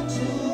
To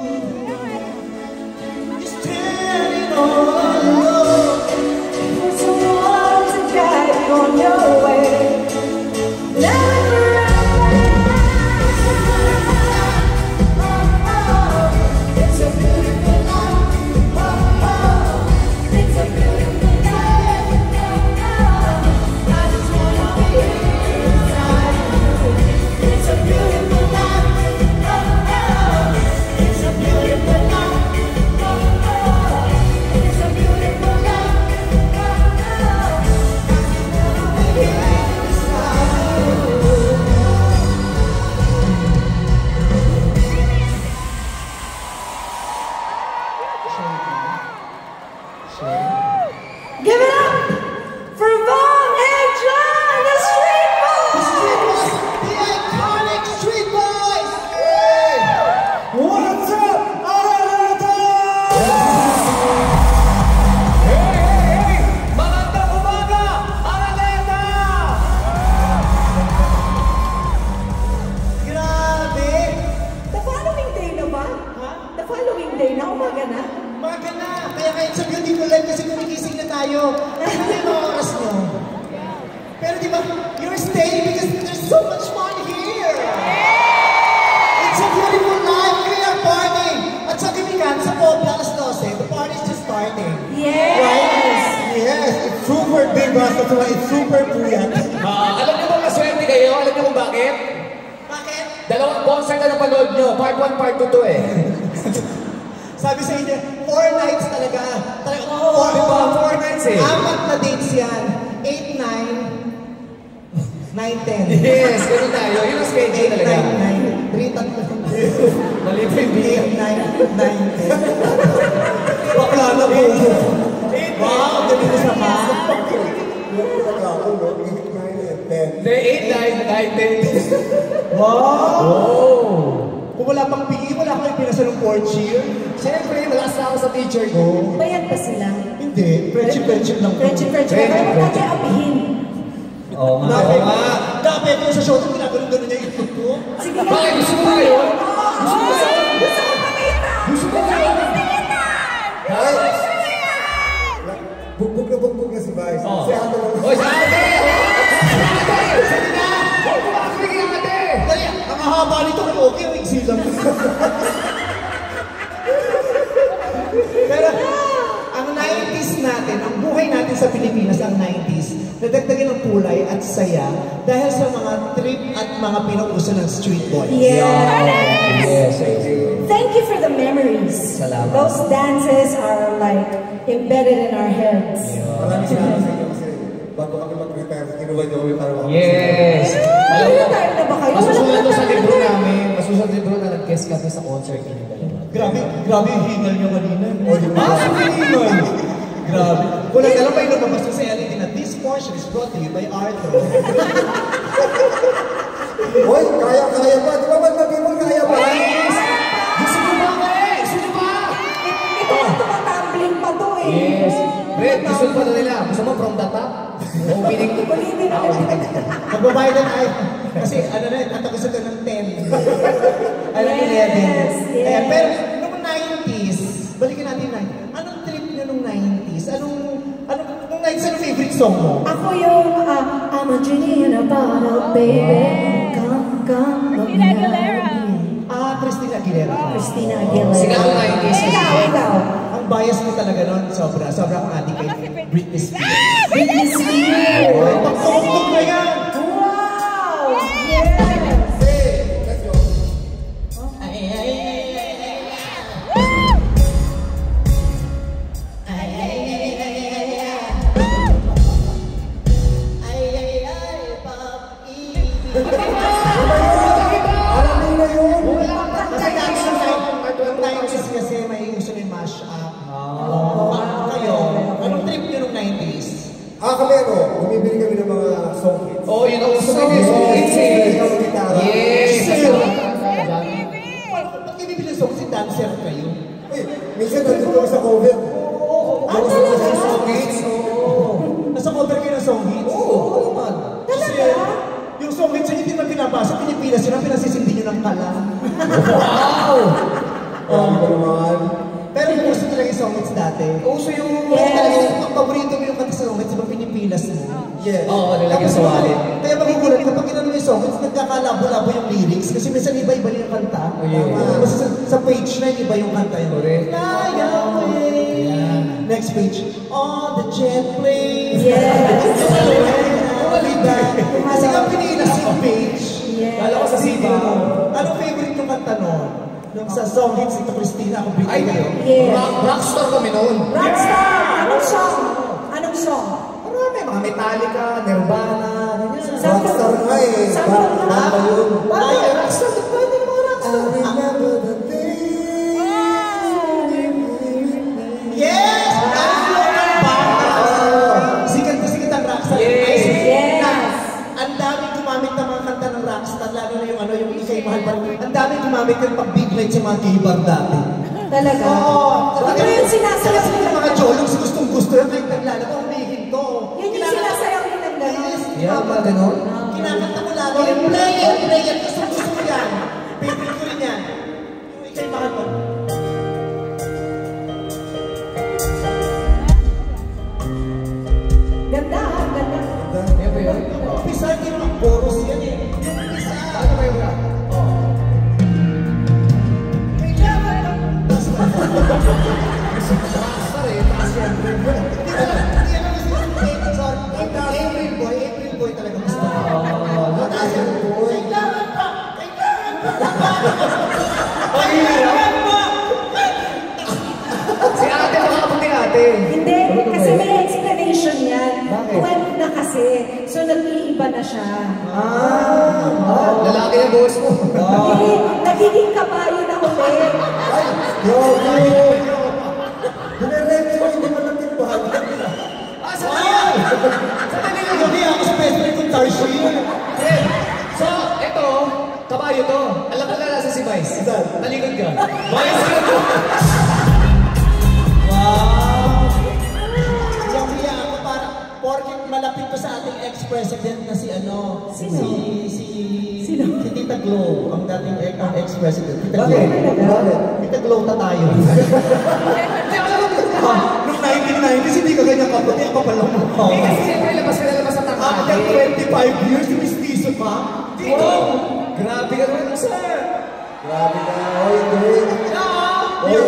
tayo. Ano yung mga oras nyo? Pero di ba, you're staying because there's so much fun here. It's a beautiful life. We are partying. At sa Kimikan, sa Pobla, alas 12, the party is just starting. Yes! Right? Yes, it's super big, that's why it's super puyat. Alam niyo kung maswerte kayo? Alam niyo kung bakit? Bakit? Dalawang concert na napanood niyo. Part 1, part 2 to eh. Sabi sa inyo, 4 nights talaga. Oo, diba? 4 nights eh. 4 na dates yan. 8, 9, 10. Yes, ganun tayo. Yun ang schedule talaga. 8, 9, 9. 3, 3. Malito yung bilang. 8, 9, 9, 10. Bakla na po. Wow, ganito sa ka. 8, 9, 10. Wow! Kung wala pang PE, wala kang pinasa ng 4th year. Siyempre, malakas na ako sa teacher ko. Bayad pa sila? Hindi, friendship lang. Friendship. Pero huwag natin apihin. Oo nga. Dapat ko sa show, ginaganon-ganon niya yung ito ko. Sige nga. Bakit? Gusto mo ba yun? Gusto ko pamita! Gusto mo ba yun? Bugbog na si Vice. Si Ate lang. Oy, si Ate! Sige na! Huwag mo makakabigay ang Ate! Dali, ang haba nito kay okay, ang iksi lang. Pero, ang 90s natin, ang buhay natin sa Pilipinas, ang 90s, nadagdagan ng kulay at saya dahil sa mga trip at mga pinuuso ng street boys. Yes! Yes. Thank you for the memories. Salamat. Those dances are like embedded in our heads. Maraming salamat sa inyo kasi bago kami mag-retire, kinuha niyo kami para makapag-retire. Yes! Alam mo, Retire na ba kayo? masusulat to sa libro namin. Masusulat libro na nag-guest kami sa concert ni dalawa. Grabe yung hingal niyo kanina. Ang hingal! Grabe. Wala na lang pa yung lumabas sa LED na this portion is brought to you by Arthur. Hoy, kaya pa. Di ba mag-mag-ibon kaya pa? Gusto mo ba, Bre? Gusto mo ba? Ito na tumatumbling pa to eh. Yes. Bre, gusto pa na nila. Gusto mo from the top? Opening to. Ulitin na Magbabayad na tayo. Kasi ano na, natapos ito ng 10. Ano, 11. Yes. Ayan, pero nung 90s, balikan natin na, anong trip nyo nung 90s? Nung 90s, anong favorite song mo? Ako yung I'm a genie in a bottle, baby. Come, Christina Aguilera. Christina Aguilera. Christina Aguilera. Sikat ng 90s. Ikaw. Ang bias mo talaga nun, sobrang adik kay Britney Spears. Britney Spears. Pagtugtog na yan! Wow! Yes! Let's go. Kasi may uso yung mash-up. Kayo, anong trip nyo nung 90s? Kami bumibili kami ng mga song hits. Oo, yun ang gusto ko. Song hits eh. Yes! Ba't kayo bibili song si dancer kayo? Minsan nandito kami sa cover. Talaga? Song hits? Nasa cover kayo ng song hits? Oo naman. Talaga? Yung song hits hindi man pinabasa, Pilipinas yun ang pinasisindi nyo ng kala. Wow! Ano naman? Pero kung gusto talaga yung song hits dati, uso yung paborito mo yung kanta sa song hits, diba pinipilas mo? Yes. Oo, nilagyan sa wallet. Kaya magugulat ka, pag ginano mo yung song hits, nagkakalabo-labo yung lyrics, kasi minsan iba-iba yung kanta. Kasi sa page na iba yung kanta yun. Fly away! Next page, all the jet planes. Yes! Kasi ang pinilas yung page. Kala ko sa CD mo. Anong favorite yung kanta nun? Nung sa song hits ito, Christina, kung bigay kayo. Yes! Rockstar kami noon. Rockstar! Anong song? Anong song? Marami, mga Metallica, Nirvana, Rockstar nga eh. Banda yun. Rockstar, pwede yung mga Rockstar. Remember the day. Yes! Sikat na sikat ang Rockstar. Yes! Yes! Ang daming gumamit ng mga kanta ng Rockstar, lalo na yung yung Ikay Mahal Pa. Ang daming gumamit ng pag-big light sa mga gay bar dati. Talaga? Oo. Ano yung sinasayaw Kasi yung mga jolong gustong-gusto yung naglalaro, umihin to. Yan yung sinasayaw nilang gano'n? Yan ba ganon? Kinakanta ko lalo yung play yan. Gusto mo yan. Favorite ko rin yan. Yung Ikay Mahal Pa. Si ate, makaputi ate. Hindi, kasi may explanation yan. Bakit? 12 na kasi, so nag-iiba na siya. Lalaki na boss mo. Hindi, nagiging kabayo na ulit. Ay, yo. Dinerecho, hindi mo natimbang. Saan? Sandali lang, hindi ako sa best friend kong Tarshi. So, eto, kabayo to. Alam ko na nasa si Vice. Talikod ka. Vice ka to. Wow! Siyempre ako para, porket malapit to sa ating ex-president na si ano, Sino? si Tita Glo, ang dating ex-president. Tita Bakit? Glo. Bakit? Tita Glo ta tayo. Hindi ako alam mo. Nung 1990s, hindi ka ganyan kaputi, ako pala mo. Eh, kasi siyempre labas ka na labas sa After tanghali. 25 years, mistiso ka? Dito. Grabe ka naman, sir. Grabe ka. Oy, hindi. Oy,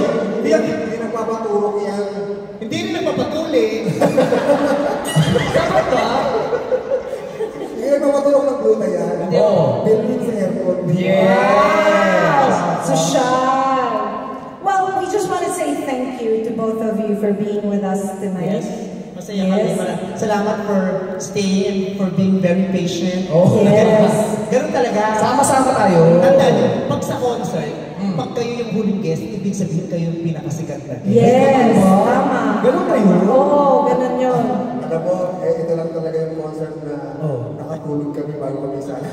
hindi nagpapaturok yan. Hindi rin nagpapatuli. Dapat ba? Hindi nagpapaturok ng gluta yan. Oo. Building sa aircon. Yes. Social. Well, we just want to say thank you to both of you for being with us tonight. Yes. Masaya kami. Salamat for staying and for being very patient. Yes. Ganun talaga. Sama-sama tayo. Tandaan niyo, pag sa concert, pag kayo yung huling guest, ibig sabihin kayo yung pinakasikat na. Yes, tama. Ganun ba yun? Oo, ganun yun. Alam mo, ito lang talaga yung concert na nakatulog kami bago kami sana.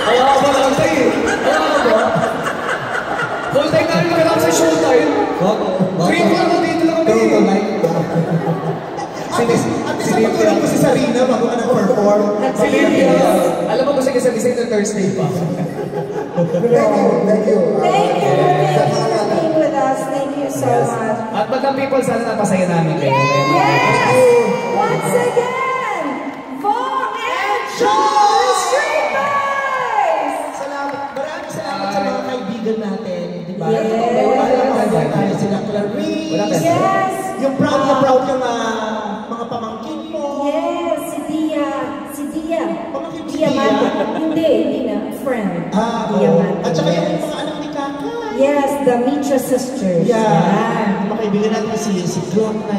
Kaya ka ba lang tayo? Kaya ka ba? Full time namin magkakap sa showtime. Green ko lang dito lang kami. At least matulog ko si Sarina bago ka nag-perform. Alam mo gusto niya sa December Thursday pa. Thank you. Thank you for being with us. Thank you so much. At Madam People, sana napasaya namin kayo. Yes! Once again, Vong and Joel Street Boys! Maraming salamat sa mga kaibigan natin. Di ba? Yes. Wala tayo sila Clarice. Wala tayo. Yes! Yung proud yung mga pamangkin mo. Yes, si Dia. Pamangkin si Diamante. Dia? Hindi na. Friend. Oo. Diamante. At saka yung mga anak ni Kaka. Yes, the Mitra sisters. Yeah. Mga kaibigan natin si Glock 9.